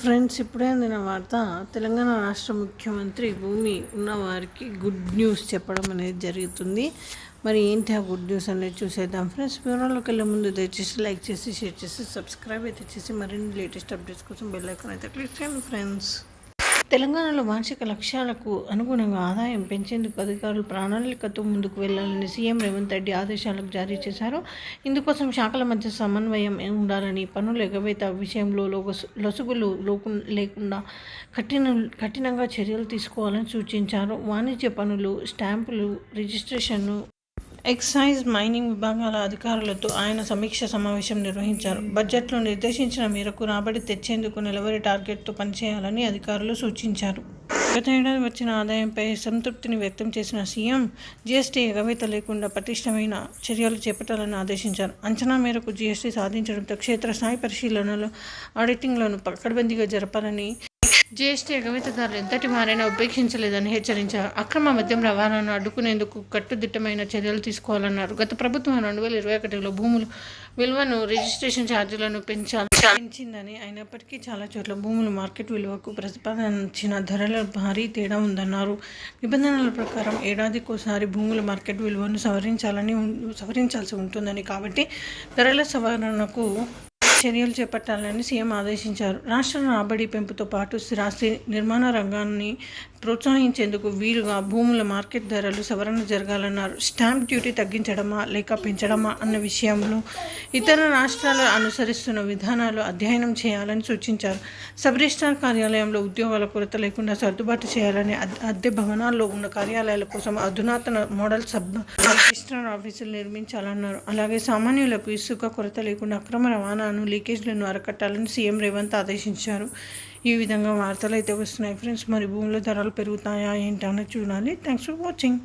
Friends, ఇప్పుడే అందిన వార్త. తెలంగాణ రాష్ట్ర ముఖ్యమంత్రి భూమి ఉన్నవారికి గుడ్ న్యూస్ చెప్పడం అనేది జరుగుతుంది. మరి ఏంటి ఆ గుడ్ న్యూస్ అనేది చూసేద్దాం ఫ్రెండ్స్. వివరాల్లోకి వెళ్ళే ముందు దయచేసి లైక్ చేసి, షేర్ చేసి, సబ్స్క్రైబ్ అయితే చేసి మరిన్ని లేటెస్ట్ అప్డేట్స్ కోసం బెల్ ఐకాన్ అయితే క్లిక్ చేయండి ఫ్రెండ్స్. తెలంగాణలో వార్షిక లక్ష్యాలకు అనుగుణంగా ఆదాయం పెంచేందుకు అధికారులు ప్రణాళికతో ముందుకు వెళ్లాలని సీఎం రేవంత్ రెడ్డి ఆదేశాలకు జారీ చేశారు. ఇందుకోసం శాఖల మధ్య సమన్వయం ఉండాలని, పన్నుల ఎగవేత విషయంలో లొసుగులు లేకుండా కఠినంగా చర్యలు తీసుకోవాలని సూచించారు. వాణిజ్య పన్నులు, స్టాంపులు, రిజిస్ట్రేషన్ను, ఎక్సైజ్, మైనింగ్ విభాగాల అధికారులతో ఆయన సమీక్ష సమావేశం నిర్వహించారు. బడ్జెట్లో నిర్దేశించిన మేరకు రాబడి తెచ్చేందుకు నెలవారీ టార్గెట్తో పనిచేయాలని అధికారులు సూచించారు. గత ఏడాది వచ్చిన ఆదాయంపై సంతృప్తిని వ్యక్తం చేసిన సీఎం జీఎస్టీ ఎగవేత లేకుండా పటిష్టమైన చర్యలు చేపట్టాలని ఆదేశించారు. అంచనా మేరకు జీఎస్టీ సాధించడంతో క్షేత్రస్థాయి పరిశీలనలు, ఆడిటింగ్లను పకడ్బందీగా జరపాలని, జీఎస్టీ ఎగవేతదారులు ఎంతటి వారైనా ఉపేక్షించలేదని హెచ్చరించారు. అక్రమ మద్యం రవాణాను అడ్డుకునేందుకు కట్టుదిట్టమైన చర్యలు తీసుకోవాలన్నారు. గత ప్రభుత్వం 2021లో భూముల విలువను, రిజిస్ట్రేషన్ ఛార్జీలను పెంచిందని, అయినప్పటికీ చాలా చోట్ల భూముల మార్కెట్ విలువకు ప్రతిపాదించిన ధరల భారీ తేడా ఉందన్నారు. నిబంధనల ప్రకారం ఏడాదికోసారి భూముల మార్కెట్ విలువను సవరించాల్సి ఉంటుందని, కాబట్టి ధరల సవరణకు చర్యలు చేపట్టాలని సీఎం ఆదేశించారు. రాష్ట్ర రాబడి పెంపుతో పాటు స్థిరాస్తి నిర్మాణ రంగాన్ని ప్రోత్సహించేందుకు వీలుగా భూముల మార్కెట్ ధరలు సవరణ జరగాలన్నారు. స్టాంప్ డ్యూటీ తగ్గించడమా లేక పెంచడమా అన్న విషయంలో ఇతర రాష్ట్రాలు అనుసరిస్తున్న విధానాలు అధ్యయనం చేయాలని సూచించారు. సబ్ రిజిస్ట్రార్ కార్యాలయంలో ఉద్యోగాల కొరత లేకుండా సర్దుబాటు చేయాలని, అద్దె భవనాల్లో ఉన్న కార్యాలయాల కోసం అధునాతన మోడల్ సబ్ రిజిస్ట్రార్ ఆఫీసులు నిర్మించాలన్నారు. అలాగే సామాన్యులకు ఇసుక కొరత లేకుండా అక్రమ రవాణాను, లీకేజ్లను అరికట్టాలని సీఎం రేవంత్ ఆదేశించారు. ఈ విధంగా వార్తలు అయితే వస్తున్నాయి ఫ్రెండ్స్. మరి భూముల ధరలు పెరుగుతాయా ఏంటి అనేది చూడాలి. Thanks for watching.